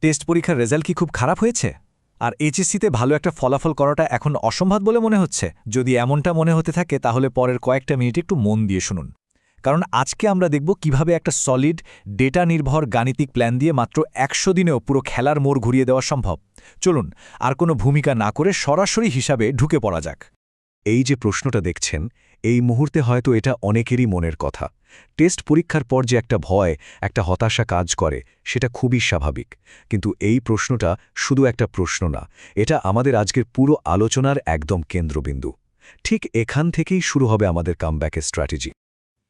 Test পরীক্ষার result কি খুব খারাপ হয়েছে? আর এইচএসসিতে ভালো একটা ফলাফল করাটা এখন অসম্ভব বলে মনে হচ্ছে? যদি এমনটা মনে হতে থাকে তাহলে পরের কয়েকটা মিনিট একটু মন দিয়ে শুনুন। কারণ আজকে আমরা দেখব কিভাবে একটা সলিড ডেটা নির্ভর গাণিতিক প্ল্যান দিয়ে মাত্র ১০০ দিনেও পুরো খেলার মোড় ঘুরিয়ে দেওয়া সম্ভব। চলুন আর কোনো ভূমিকা না করে সরাসরি হিসাবে ঢুকে পড়া যাক। এই যে প্রশ্নটা দেখছেন, এই মুহূর্তে হয়তো এটা অনেকেরই মনের কথা। টেস্ট পরীক্ষার পর যে একটা ভয়, একটা হতাশা কাজ করে, সেটা খুবই স্বাভাবিক। কিন্তু এই প্রশ্নটা শুধু একটা প্রশ্ন না, এটা আমাদের আজকের পুরো আলোচনার একদম কেন্দ্রবিন্দু। ঠিক এখান থেকেই শুরু হবে আমাদের কামব্যাকের স্ট্র্যাটেজি।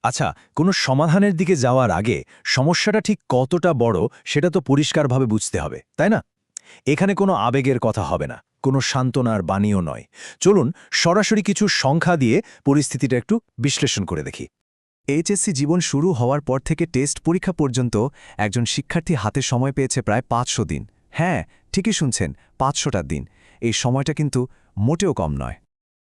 আচ্ছা, কোনো সমাধানের দিকে যাওয়ার আগে সমস্যাটা ঠিক কতটা বড় সেটা তো পরিষ্কারভাবে বুঝতে হবে, তাই না? এখানে কোনো আবেগের কথা হবে না, কোনো সান্ত্বনার বাণীও নয়। চলুন সরাসরি কিছু সংখ্যা দিয়ে পরিস্থিতিটা একটু বিশ্লেষণ করে দেখি। এইচএসসি জীবন শুরু হওয়ার পর থেকে টেস্ট পরীক্ষা পর্যন্ত একজন শিক্ষার্থী হাতে সময় পেয়েছে প্রায় ৫০০ দিন। হ্যাঁ, ঠিকই শুনছেন, ৫০০টা দিন। এই সময়টা কিন্তু মোটেও কম নয়।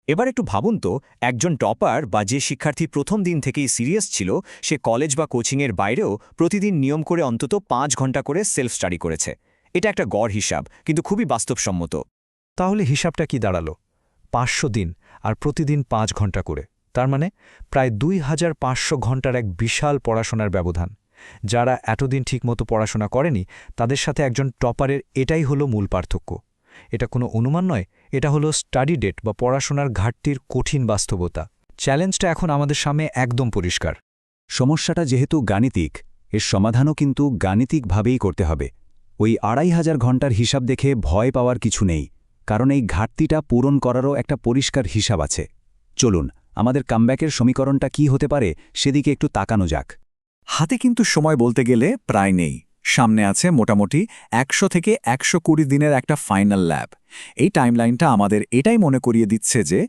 এবার একটু ভাবুন তো, একজন টপার বা যে শিক্ষার্থী প্রথম দিন থেকেই সিরিয়াস ছিল, সে কলেজ বা কোচিংয়ের বাইরেও প্রতিদিন নিয়ম করে অন্তত ৫ ঘন্টা করে সেলফ স্টাডি করেছে। এটা একটা গড় হিসাব, কিন্তু খুবই বাস্তবসম্মত। তাহলে হিসাবটা কি দাঁড়ালো? ৫০০ দিন আর প্রতিদিন ৫ ঘন্টা করে, তার মানে প্রায় ২৫০০ ঘন্টার এক বিশাল পড়াশোনার ব্যবধান। যারা এতদিন ঠিকমতো পড়াশোনা করেনি তাদের সাথে একজন টপারের এটাই হলো মূল পার্থক্য। এটা কোনো অনুমান নয়, এটা হলো স্টাডি ডেট বা পড়াশোনার ঘাটতির কঠিন বাস্তবতা। চ্যালেঞ্জটা এখন আমাদের সামনে একদম পরিষ্কার। সমস্যাটা যেহেতু গাণিতিক, এর সমাধানও কিন্তু গাণিতিকভাবেই করতে হবে। ওই ২৫০০ ঘন্টার হিসাব দেখে ভয় পাওয়ার কিছু নেই, কারণ এই ঘাটতিটা পূরণ করারও একটা পরিষ্কার হিসাব আছে। চলুন আমাদের কামব্যাকের সমীকরণটা কি হতে পারে সেদিকে একটু তাকানো যাক। হাতে কিন্তু সময় বলতে গেলে প্রায় নেই। সামনে আছে মোটামুটি ১০০ থেকে ১২০ দিনের একটা ফাইনাল ল্যাব। এই টাইমলাইনটা আমাদের এটাই মনে করিয়ে দিচ্ছে যে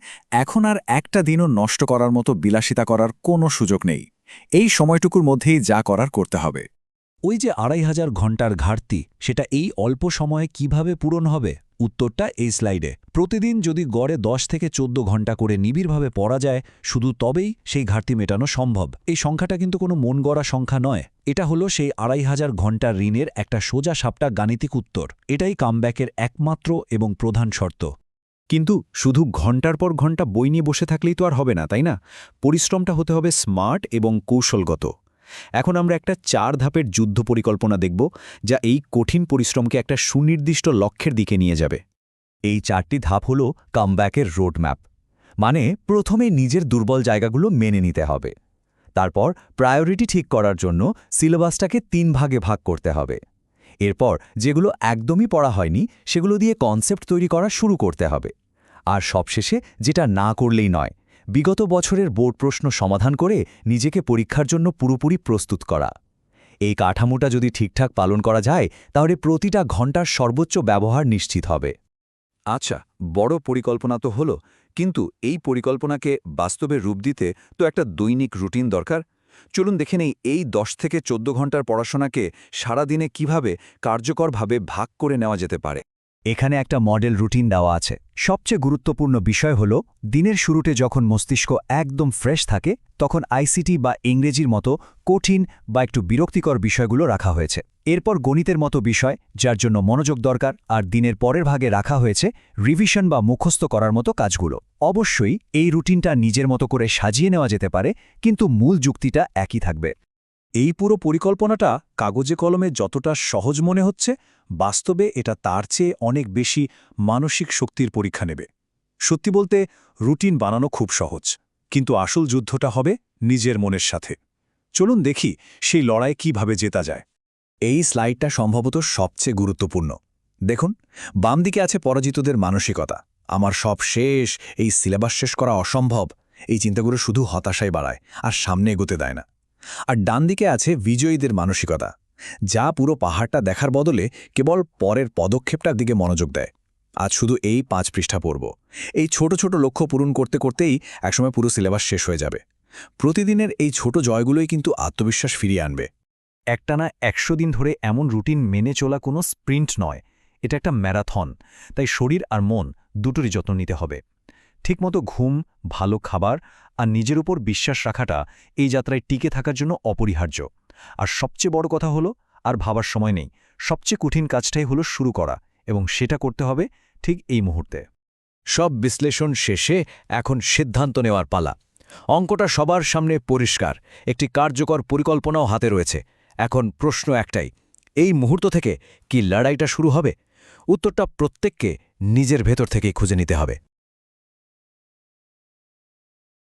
এখন আর একটা দিনও নষ্ট করার মতো বিলাসিতা করার কোনো সুযোগ নেই। এই সময়টুকুর মধ্যেই যা করার করতে হবে। ওই যে ২৫০০ ঘন্টার ঘাটতি, সেটা এই অল্প সময়ে কিভাবে পূরণ হবে? উত্তরটা এই স্লাইডে। প্রতিদিন যদি গড়ে ১০ থেকে ১৪ ঘন্টা করে নিবিড়ভাবে পড়া যায়, শুধু তবেই সেই ঘাটতি মেটানো সম্ভব। এই সংখ্যাটা কিন্তু কোনো মন গড়া সংখ্যা নয়, এটা হলো সেই ২৫০০ ঘন্টার ঋণের একটা সোজা সাপটা গাণিতিক উত্তর। এটাই কামব্যাকের একমাত্র এবং প্রধান শর্ত। কিন্তু শুধু ঘন্টার পর ঘন্টা বই নিয়ে বসে থাকলেই তো আর হবে না, তাই না? পরিশ্রমটা হতে হবে স্মার্ট এবং কৌশলগত। এখন আমরা একটা ৪ ধাপের যুদ্ধ পরিকল্পনা দেখব, যা এই কঠিন পরিশ্রমকে একটা সুনির্দিষ্ট লক্ষ্যের দিকে নিয়ে যাবে। এই ৪টি ধাপ হল কামব্যাকের রোডম্যাপ। মানে প্রথমে নিজের দুর্বল জায়গাগুলো মেনে নিতে হবে। তারপর প্রায়োরিটি ঠিক করার জন্য সিলেবাসটাকে ৩ ভাগে ভাগ করতে হবে। এরপর যেগুলো একদমই পড়া হয়নি সেগুলো দিয়ে কনসেপ্ট তৈরি করা শুরু করতে হবে। আর সবশেষে যেটা না করলেই নয়, বিগত বছরের বোর্ড প্রশ্ন সমাধান করে নিজেকে পরীক্ষার জন্য পুরোপুরি প্রস্তুত করা। এই কাঠামোটা যদি ঠিকঠাক পালন করা যায় তাহলে প্রতিটা ঘন্টার সর্বোচ্চ ব্যবহার নিশ্চিত হবে। আচ্ছা, বড় পরিকল্পনা তো হলো, কিন্তু এই পরিকল্পনাকে বাস্তবে রূপ দিতে তো একটা দৈনিক রুটিন দরকার। চলুন দেখে নেই এই ১০ থেকে ১৪ ঘন্টার পড়াশোনাকে সারাদিনে কিভাবে কার্যকরভাবে ভাগ করে নেওয়া যেতে পারে। এখানে একটা মডেল রুটিন দেওয়া আছে। সবচেয়ে গুরুত্বপূর্ণ বিষয় হল, দিনের শুরুতে যখন মস্তিষ্ক একদম ফ্রেশ থাকে তখন আইসিটি বা ইংরেজির মতো কঠিন বা একটু বিরক্তিকর বিষয়গুলো রাখা হয়েছে। এরপর গণিতের মতো বিষয় যার জন্য মনোযোগ দরকার, আর দিনের পরের ভাগে রাখা হয়েছে রিভিশন বা মুখস্থ করার মতো কাজগুলো। অবশ্যই এই রুটিনটা নিজের মতো করে সাজিয়ে নেওয়া যেতে পারে, কিন্তু মূল যুক্তিটা একই থাকবে। এই পুরো পরিকল্পনাটা কাগজে কলমে যতটা সহজ মনে হচ্ছে, বাস্তবে এটা তার চেয়ে অনেক বেশি মানসিক শক্তির পরীক্ষা নেবে। সত্যি বলতে রুটিন বানানো খুব সহজ, কিন্তু আসল যুদ্ধটা হবে নিজের মনের সাথে। চলুন দেখি সেই লড়াই কিভাবে জেতা যায়। এই স্লাইডটা সম্ভবত সবচেয়ে গুরুত্বপূর্ণ। দেখুন, বাম দিকে আছে পরাজিতদের মানসিকতা। আমার সব শেষ, এই সিলেবাস শেষ করা অসম্ভব, এই চিন্তাগুলো শুধু হতাশাই বাড়ায় আর সামনে এগোতে দেয় না। আর ডান দিকে আছে বিজয়ীদের মানসিকতা, যা পুরো পাহাড়টা দেখার বদলে কেবল পরের পদক্ষেপটার দিকে মনোযোগ দেয়। আজ শুধু এই ৫ পৃষ্ঠা পড়ব। এই ছোট ছোট লক্ষ্য পূরণ করতে করতেই একসময় পুরো সিলেবাস শেষ হয়ে যাবে। প্রতিদিনের এই ছোট জয়গুলোই কিন্তু আত্মবিশ্বাস ফিরিয়ে আনবে। একটানা ১০০ দিন ধরে এমন রুটিন মেনে চলা কোনো স্প্রিন্ট নয়, এটা একটা ম্যারাথন। তাই শরীর আর মন দুটোরই যত্ন নিতে হবে। ঠিকমতো ঘুম, ভালো খাবার আর নিজের উপর বিশ্বাস রাখাটা এই যাত্রায় টিকে থাকার জন্য অপরিহার্য। আর সবচেয়ে বড় কথা হলো, আর ভাবার সময় নেই, সবচেয়ে কঠিন কাজটাই হলো শুরু করা, এবং সেটা করতে হবে ঠিক এই মুহূর্তে। সব বিশ্লেষণ শেষে এখন সিদ্ধান্ত নেওয়ার পালা। অঙ্কটা সবার সামনে পরিষ্কার, একটি কার্যকর পরিকল্পনাও হাতে রয়েছে। এখন প্রশ্ন একটাই, এই মুহূর্ত থেকে কি লড়াইটা শুরু হবে? উত্তরটা প্রত্যেককে নিজের ভেতর থেকেই খুঁজে নিতে হবে।